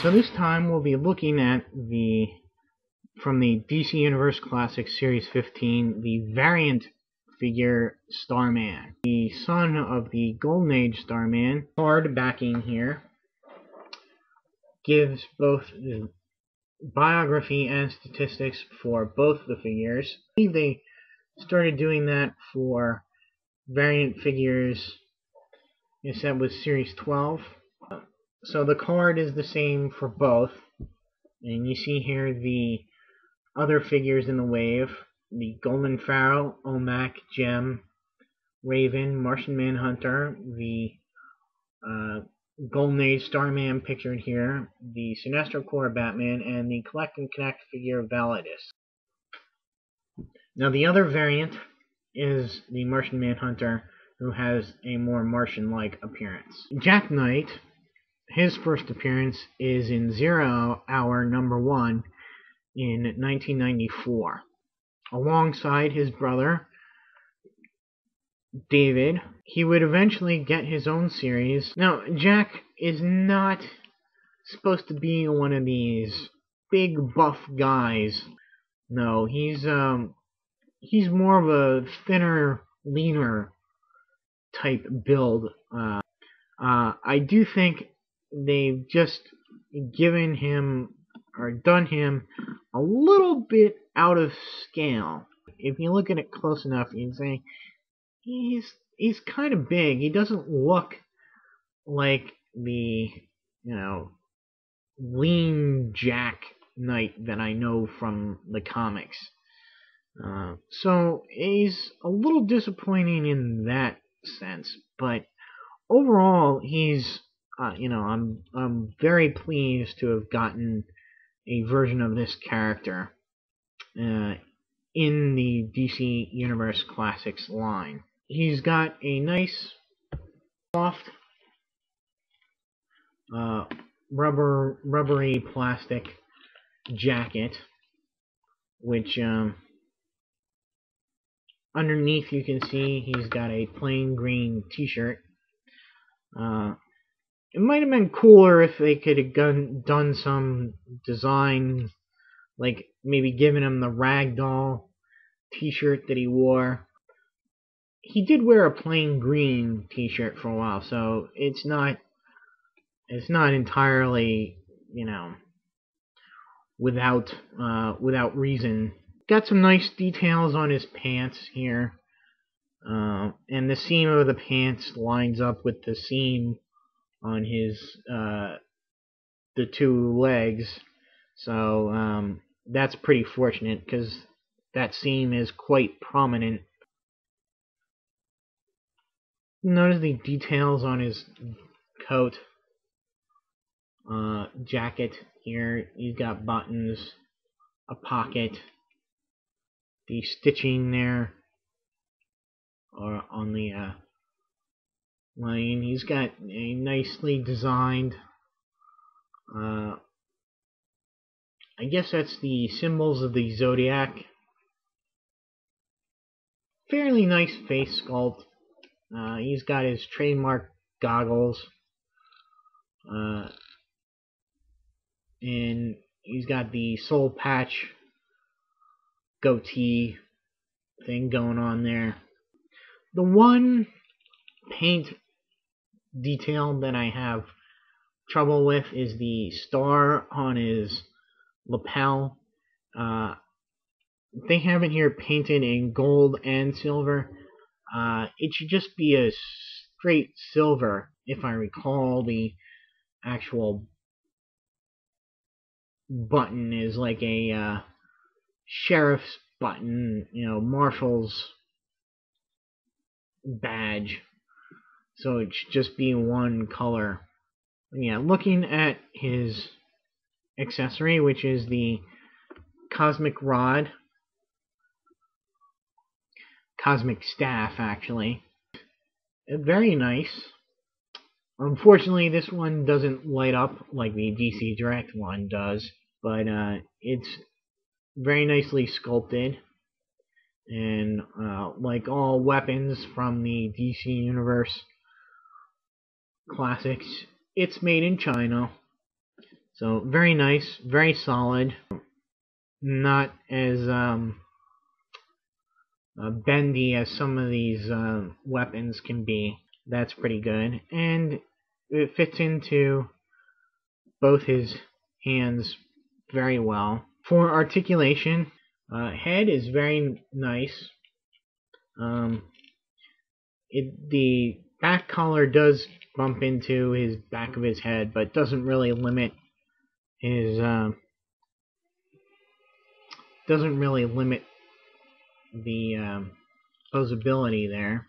So this time we'll be looking at from the DC Universe Classics Series 15, the variant figure Starman, the son of the Golden Age Starman. Card backing here gives both the biography and statistics for both the figures. I believe they started doing that for variant figures. Yes, that was Series 12. So the card is the same for both. And you see here the other figures in the wave. The Golden Pharaoh, Omak, Gem, Raven, Martian Manhunter, the Golden Age Starman pictured here, the Sinestro Corps Batman, and the Collect and Connect figure Validus. Now the other variant is the Martian Manhunter, who has a more Martian-like appearance. Jack Knight, his first appearance is in 0 Hour number 1 in 1994, alongside his brother David. He would eventually get his own series. Now, Jack is not supposed to be one of these big buff guys. No, he's more of a thinner, leaner type build. I do think they've just given him or done him a little bit out of scale. If you look at it close enough, you'd say he's kind of big. He doesn't look like the lean Jack Knight that I know from the comics. So he's a little disappointing in that sense, but overall he's I'm very pleased to have gotten a version of this character in the DC Universe Classics line. He's got a nice soft rubbery plastic jacket, which underneath you can see he's got a plain green t-shirt. It might have been cooler if they could have done some design, like maybe giving him the ragdoll t-shirt that he wore. He did wear a plain green t-shirt for a while, so it's not entirely, without reason. Got some nice details on his pants here. And the seam of the pants lines up with the seam on his the two legs, so that's pretty fortunate because that seam is quite prominent. Notice the details on his coat, jacket here. He's got buttons, a pocket, the stitching there, or on the line. He's got a nicely designed, I guess that's the symbols of the zodiac. Fairly nice face sculpt. He's got his trademark goggles, and he's got the soul patch goatee thing going on there. The one paint detail that I have trouble with is the star on his lapel. They have it here painted in gold and silver. It should just be a straight silver, if I recall. The actual button is like a sheriff's button, marshal's badge. So it should just be one color. Yeah, looking at his accessory, which is the Cosmic Rod, Cosmic Staff, actually. Very nice. Unfortunately, this one doesn't light up like the DC Direct one does, but it's very nicely sculpted. And like all weapons from the DC Universe Classics, it's made in China. So very nice, very solid. Not as bendy as some of these weapons can be. That's pretty good. And it fits into both his hands very well. For articulation, head is very nice. The back collar does bump into his back of his head, but doesn't really limit his the posability there.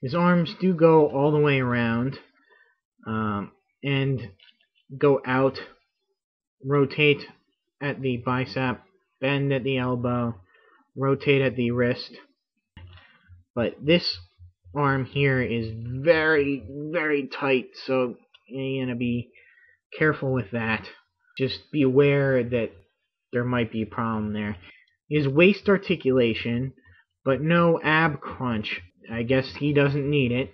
His arms do go all the way around and go out, rotate at the bicep, bend at the elbow, rotate at the wrist. But this arm here is very, very tight, so you're going to be careful with that. Just be aware that there might be a problem there. His waist articulation, but no ab crunch. I guess he doesn't need it.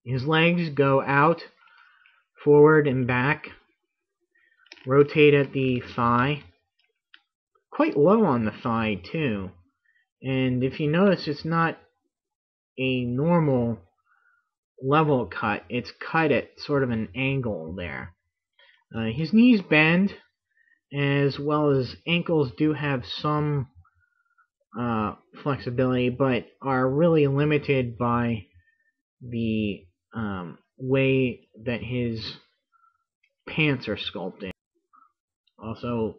His legs go out, forward and back, rotate at the thigh, quite low on the thigh too. And if you notice, it's not a normal level cut. It's cut at sort of an angle there. His knees bend, as well as ankles do have some flexibility, but are really limited by the way that his pants are sculpted. Also,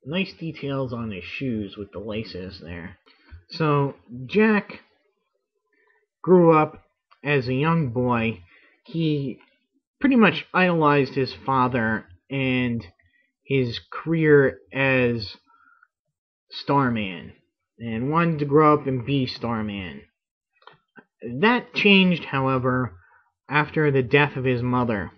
nice details on his shoes with the laces there. So, Jack grew up as a young boy. He pretty much idolized his father and his career as Starman, and wanted to grow up and be Starman. That changed, however, after the death of his mother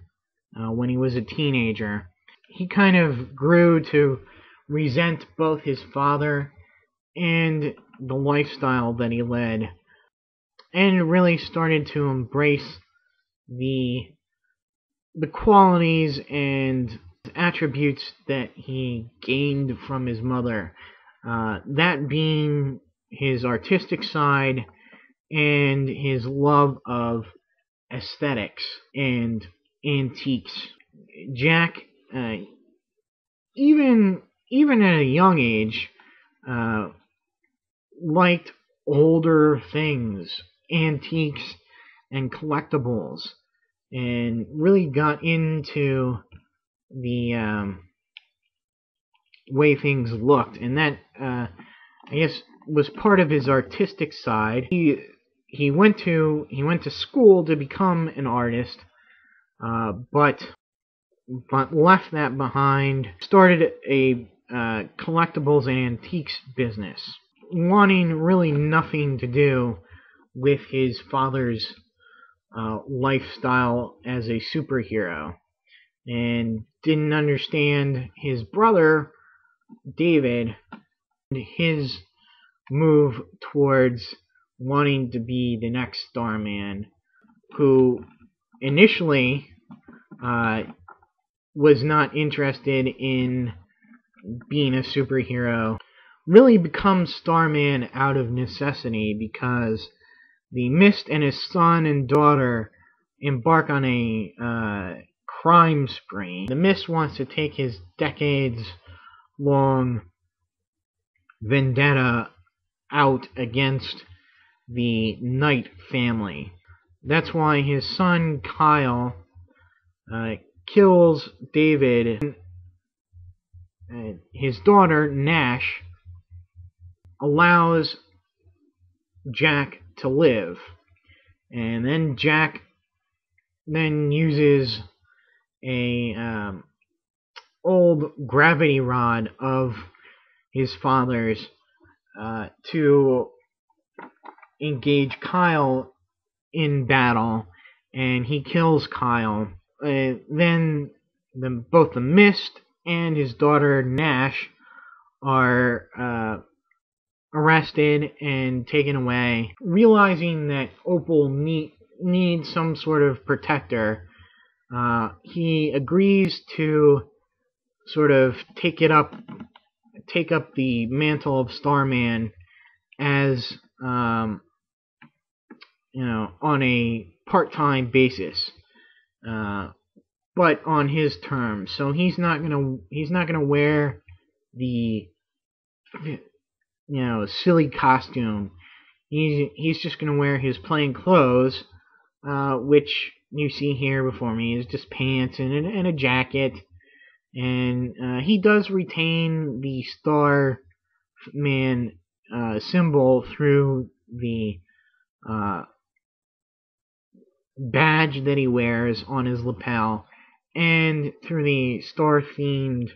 when he was a teenager. He kind of grew to resent both his father and the lifestyle that he led, and really started to embrace the qualities and attributes that he gained from his mother, that being his artistic side and his love of aesthetics and antiques. Jack, even at a young age, liked older things, antiques and collectibles, and really got into the way things looked, and that I guess was part of his artistic side. He went to school to become an artist, but left that behind. Started a collectibles and antiques business, wanting really nothing to do with his father's lifestyle as a superhero, and didn't understand his brother David, his move towards wanting to be the next Starman, who initially was not interested in being a superhero, really becomes Starman out of necessity because the Mist and his son and daughter embark on a crime spree. The Mist wants to take his decades-long vendetta out against the Knight family. That's why his son Kyle kills David, and his daughter Nash allows Jack to live, and then Jack uses a old gravity rod of his father's to engage Kyle in battle, and he kills Kyle. Then both the Mist and his daughter Nash are arrested and taken away. Realizing that Opal needs some sort of protector, he agrees to sort of take up the mantle of Starman as on a part-time basis, but on his terms. So he's not gonna wear the silly costume. He's just gonna wear his plain clothes, which you see here before me is just pants and a jacket, and he does retain the Starman symbol through the badge that he wears on his lapel, and through the star-themed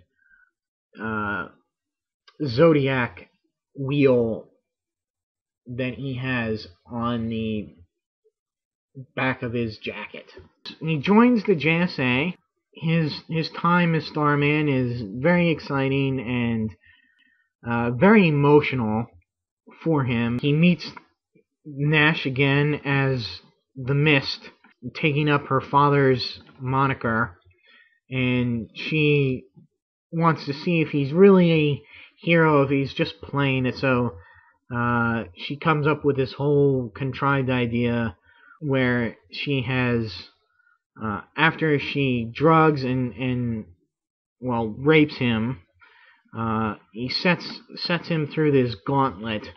zodiac wheel that he has on the back of his jacket. He joins the JSA. His time as Starman is very exciting and very emotional for him. He meets Nash again as the Mist, taking up her father's moniker, and she wants to see if he's really a hero, if he's just playing it. So she comes up with this whole contrived idea where she has, after she drugs and rapes him, he sets him through this gauntlet,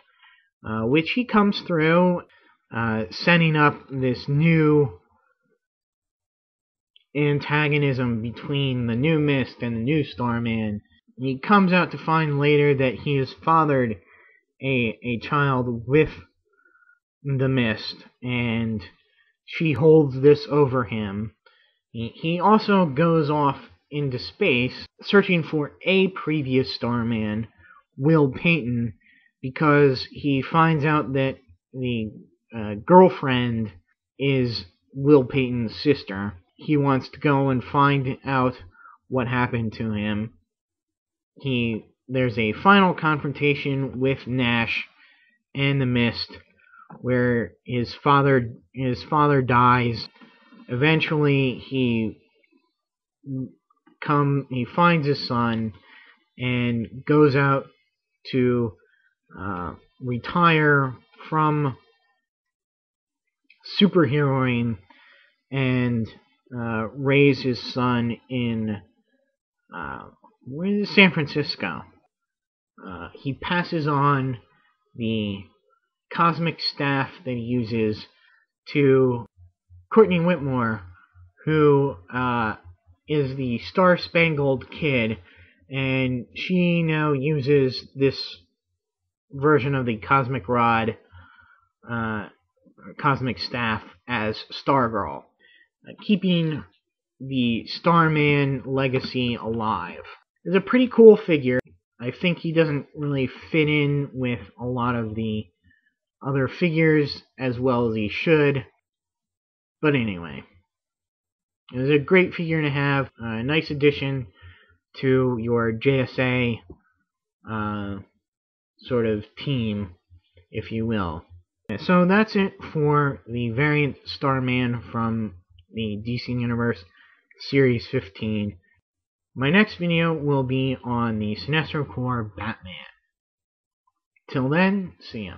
which he comes through, setting up this new antagonism between the new Mist and the new Starman. He comes out to find later that he has fathered a child with the Mist, and she holds this over him. He also goes off into space, searching for a previous Starman, Will Payton, because he finds out that the girlfriend is Will Payton's sister. He wants to go and find out what happened to him. There's a final confrontation with Nash and the Mist, where his father dies. Eventually, he finds his son and goes out to retire from superheroing and raise his son in San Francisco. He passes on the cosmic staff that he uses to Courtney Whitmore, who is the Star-Spangled Kid, and she now uses this version of the cosmic rod, cosmic staff, as Stargirl, keeping the Starman legacy alive. It's a pretty cool figure. I think he doesn't really fit in with a lot of the other figures as well as he should. But anyway, it was a great figure to have, a nice addition to your JSA sort of team, if you will. So that's it for the variant Starman from the DC Universe Series 15. My next video will be on the Sinestro Corps Batman. Till then, see ya.